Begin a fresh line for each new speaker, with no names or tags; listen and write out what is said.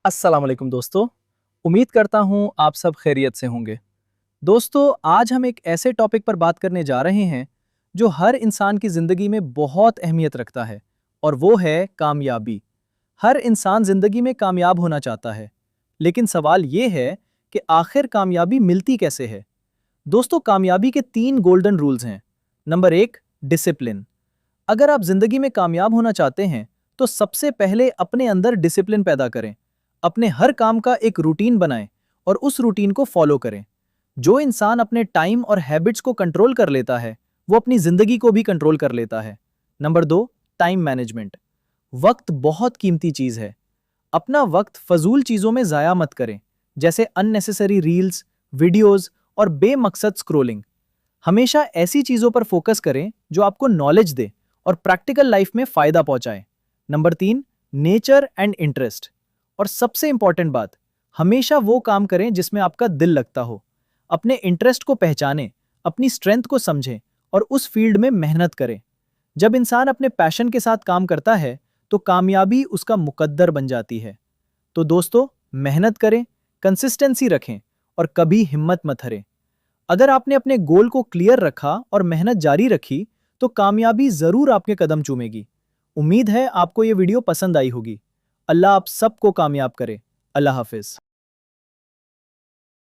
अस्सलाम वालेकुम दोस्तों। उम्मीद करता हूँ आप सब खैरियत से होंगे। दोस्तों, आज हम एक ऐसे टॉपिक पर बात करने जा रहे हैं जो हर इंसान की ज़िंदगी में बहुत अहमियत रखता है, और वो है कामयाबी। हर इंसान ज़िंदगी में कामयाब होना चाहता है, लेकिन सवाल ये है कि आखिर कामयाबी मिलती कैसे है। दोस्तों, कामयाबी के 3 गोल्डन रूल्स हैं। Number 1, discipline. अगर आप ज़िंदगी में कामयाब होना चाहते हैं, तो सबसे पहले अपने अंदर डिसिप्लिन पैदा करें। अपने हर काम का एक रूटीन बनाएं और उस रूटीन को फॉलो करें। जो इंसान अपने टाइम और हैबिट्स को कंट्रोल कर लेता है, वो अपनी ज़िंदगी को भी कंट्रोल कर लेता है। Number 2, time management. वक्त बहुत कीमती चीज़ है। अपना वक्त फजूल चीज़ों में ज़ाया मत करें, जैसे अननेसेसरी रील्स, वीडियोज़ और बेमकसद स्क्रोलिंग। हमेशा ऐसी चीज़ों पर फोकस करें जो आपको नॉलेज दे और प्रैक्टिकल लाइफ में फ़ायदा पहुंचाए। Number 3, nature and interest. और सबसे इंपॉर्टेंट बात, हमेशा वो काम करें जिसमें आपका दिल लगता हो। अपने इंटरेस्ट को पहचानें, अपनी स्ट्रेंथ को समझें और उस फील्ड में मेहनत करें। जब इंसान अपने पैशन के साथ काम करता है, तो कामयाबी उसका मुकद्दर बन जाती है। तो दोस्तों, मेहनत करें, कंसिस्टेंसी रखें और कभी हिम्मत मत हारें। अगर आपने अपने गोल को क्लियर रखा और मेहनत जारी रखी, तो कामयाबी ज़रूर आपके कदम चूमेगी। उम्मीद है आपको ये वीडियो पसंद आई होगी। अल्लाह आप सबको कामयाब करे। अल्लाह हाफिज़।